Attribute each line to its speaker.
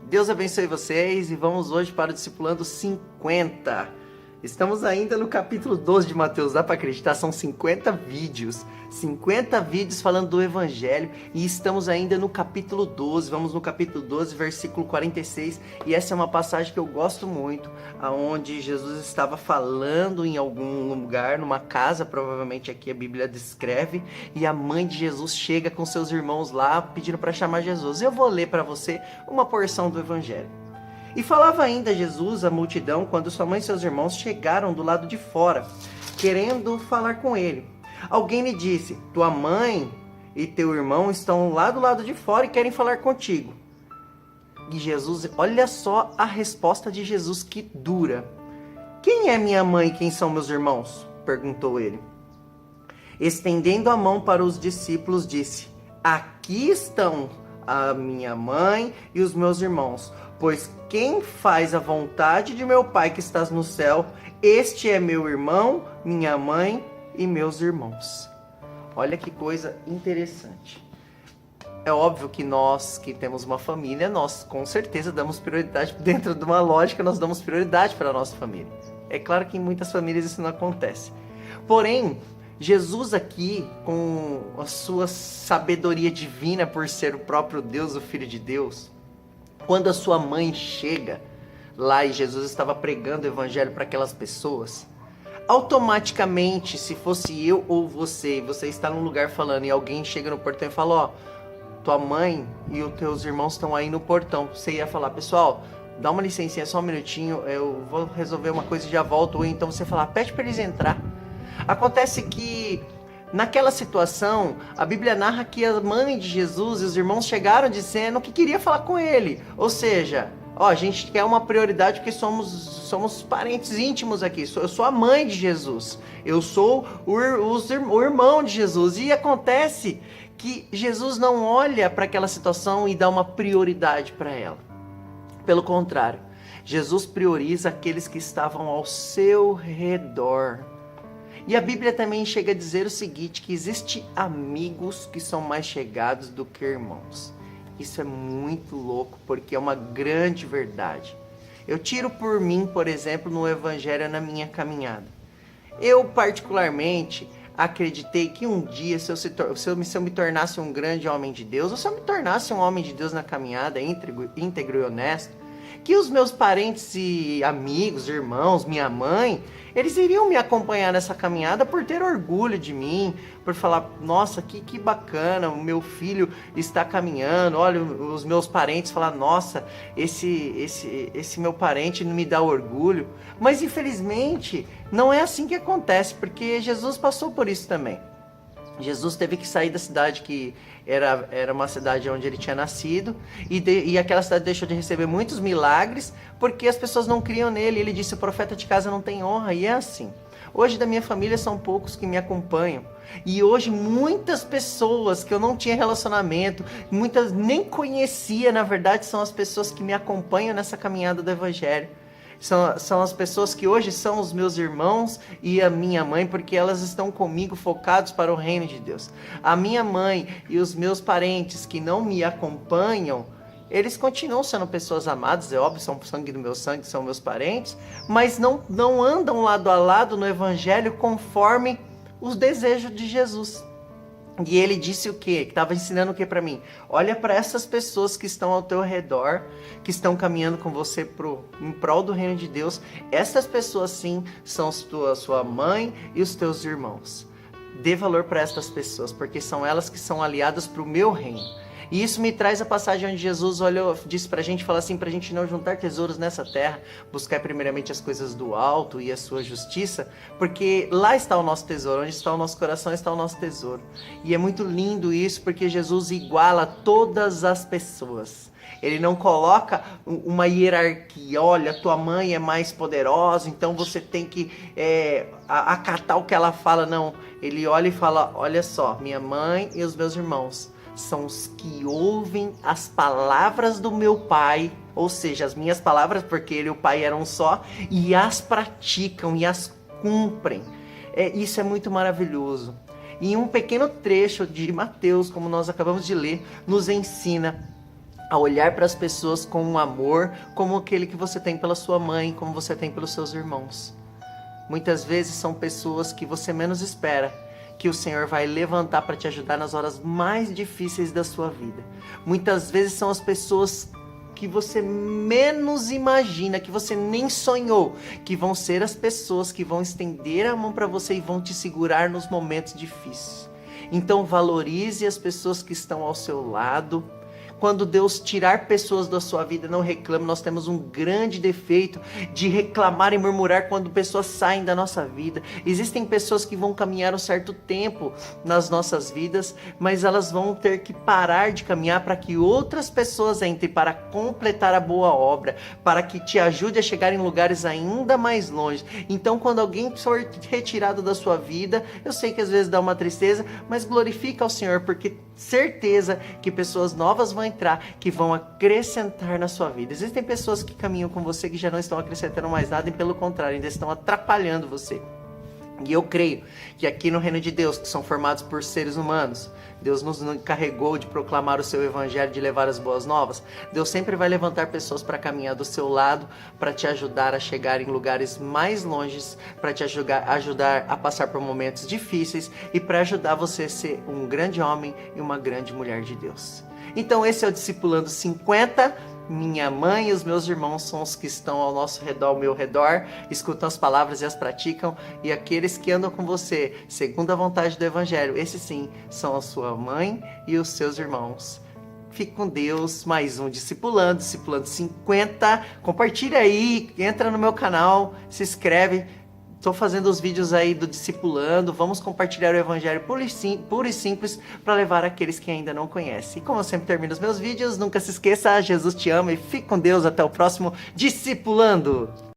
Speaker 1: Deus abençoe vocês e vamos hoje para o Discipulando 50. Estamos ainda no capítulo 12 de Mateus, dá para acreditar? São 50 vídeos falando do Evangelho e estamos ainda no capítulo 12, vamos no capítulo 12, versículo 46, e essa é uma passagem que eu gosto muito, onde Jesus estava falando em algum lugar, numa casa, provavelmente aqui a Bíblia descreve, e a mãe de Jesus chega com seus irmãos lá pedindo para chamar Jesus. Eu vou ler para você uma porção do Evangelho. E falava ainda Jesus à multidão quando sua mãe e seus irmãos chegaram do lado de fora, querendo falar com ele. Alguém lhe disse: tua mãe e teu irmão estão lá do lado de fora e querem falar contigo. E Jesus, olha só a resposta de Jesus, que dura. Quem é minha mãe e quem são meus irmãos? Perguntou ele. Estendendo a mão para os discípulos, disse: aqui estão a minha mãe e os meus irmãos. Pois quem faz a vontade de meu Pai que estás no céu, este é meu irmão, minha mãe e meus irmãos. Olha que coisa interessante. É óbvio que nós que temos uma família, nós com certeza damos prioridade, dentro de uma lógica, nós damos prioridade para a nossa família. É claro que em muitas famílias isso não acontece. Porém, Jesus aqui, com a sua sabedoria divina por ser o próprio Deus, o Filho de Deus, quando a sua mãe chega lá e Jesus estava pregando o evangelho para aquelas pessoas, automaticamente, se fosse eu ou você está num lugar falando e alguém chega no portão e fala: ó, tua mãe e os teus irmãos estão aí no portão, você ia falar: pessoal, dá uma licencinha, só um minutinho, eu vou resolver uma coisa e já volto. Ou então você falar: pede para eles entrar. Acontece que naquela situação, a Bíblia narra que a mãe de Jesus e os irmãos chegaram dizendo que queria falar com ele. Ou seja, ó, a gente quer uma prioridade porque somos parentes íntimos aqui. Eu sou a mãe de Jesus. Eu sou o irmão de Jesus. E acontece que Jesus não olha para aquela situação e dá uma prioridade para ela. Pelo contrário, Jesus prioriza aqueles que estavam ao seu redor. E a Bíblia também chega a dizer o seguinte, que existe amigos que são mais chegados do que irmãos. Isso é muito louco, porque é uma grande verdade. Eu tiro por mim, por exemplo, no Evangelho, na minha caminhada. Eu, particularmente, acreditei que um dia, se eu me tornasse um grande homem de Deus, ou se eu me tornasse um homem de Deus na caminhada, íntegro e honesto, que os meus parentes e amigos, irmãos, minha mãe, eles iriam me acompanhar nessa caminhada por ter orgulho de mim, por falar: nossa, que bacana, o meu filho está caminhando. Olha, os meus parentes falar: nossa, esse meu parente não me dá orgulho. Mas infelizmente não é assim que acontece, porque Jesus passou por isso também. Jesus teve que sair da cidade que era uma cidade onde ele tinha nascido, e aquela cidade deixou de receber muitos milagres porque as pessoas não criam nele. Ele disse: o profeta de casa não tem honra. E é assim. Hoje da minha família são poucos que me acompanham, e hoje muitas pessoas que eu não tinha relacionamento, muitas nem conhecia, na verdade são as pessoas que me acompanham nessa caminhada do Evangelho. São as pessoas que hoje são os meus irmãos e a minha mãe, porque elas estão comigo focados para o reino de Deus. A minha mãe e os meus parentes que não me acompanham, eles continuam sendo pessoas amadas, é óbvio, são sangue do meu sangue, são meus parentes, mas não andam lado a lado no Evangelho conforme os desejos de Jesus. E ele disse o quê? Que estava ensinando o quê para mim? Olha para essas pessoas que estão ao teu redor, que estão caminhando com você em prol do reino de Deus. Essas pessoas sim são sua mãe e os teus irmãos. Dê valor para essas pessoas, porque são elas que são aliadas para o meu reino. E isso me traz a passagem onde Jesus disse pra gente, fala assim, pra gente não juntar tesouros nessa terra, buscar primeiramente as coisas do alto e a sua justiça, porque lá está o nosso tesouro, onde está o nosso coração está o nosso tesouro. E é muito lindo isso, porque Jesus iguala todas as pessoas. Ele não coloca uma hierarquia: olha, tua mãe é mais poderosa, então você tem que acatar o que ela fala. Não, ele olha e fala: olha só, minha mãe e os meus irmãos são os que ouvem as palavras do meu Pai, ou seja, as minhas palavras, porque ele e o Pai eram só, e as praticam e as cumprem. Isso é muito maravilhoso. E um pequeno trecho de Mateus, como nós acabamos de ler, nos ensina a olhar para as pessoas com um amor como aquele que você tem pela sua mãe, como você tem pelos seus irmãos. Muitas vezes são pessoas que você menos espera, que o Senhor vai levantar para te ajudar nas horas mais difíceis da sua vida. Muitas vezes são as pessoas que você menos imagina, que você nem sonhou, que vão ser as pessoas que vão estender a mão para você e vão te segurar nos momentos difíceis. Então valorize as pessoas que estão ao seu lado. Quando Deus tirar pessoas da sua vida, não reclame. Nós temos um grande defeito de reclamar e murmurar quando pessoas saem da nossa vida. Existem pessoas que vão caminhar um certo tempo nas nossas vidas, mas elas vão ter que parar de caminhar para que outras pessoas entrem para completar a boa obra, para que te ajude a chegar em lugares ainda mais longe. Então, quando alguém for retirado da sua vida, eu sei que às vezes dá uma tristeza, mas glorifica ao Senhor, porque certeza que pessoas novas vão entrar, que vão acrescentar na sua vida. Existem pessoas que caminham com você que já não estão acrescentando mais nada e pelo contrário, ainda estão atrapalhando você. E eu creio que aqui no reino de Deus, que são formados por seres humanos, Deus nos encarregou de proclamar o seu evangelho, de levar as boas novas. Deus sempre vai levantar pessoas para caminhar do seu lado, para te ajudar a chegar em lugares mais longes, para te ajudar a passar por momentos difíceis e para ajudar você a ser um grande homem e uma grande mulher de Deus. Então esse é o Discipulando 50. Minha mãe e os meus irmãos são os que estão ao nosso redor, ao meu redor, escutam as palavras e as praticam. E aqueles que andam com você, segundo a vontade do Evangelho, esses sim são a sua mãe e os seus irmãos. Fique com Deus, mais um Discipulando 50. Compartilha aí, entra no meu canal, se inscreve. Estou fazendo os vídeos aí do Discipulando, vamos compartilhar o Evangelho puro e simples para levar aqueles que ainda não conhecem. E como eu sempre termino os meus vídeos, nunca se esqueça, Jesus te ama e fique com Deus, até o próximo Discipulando!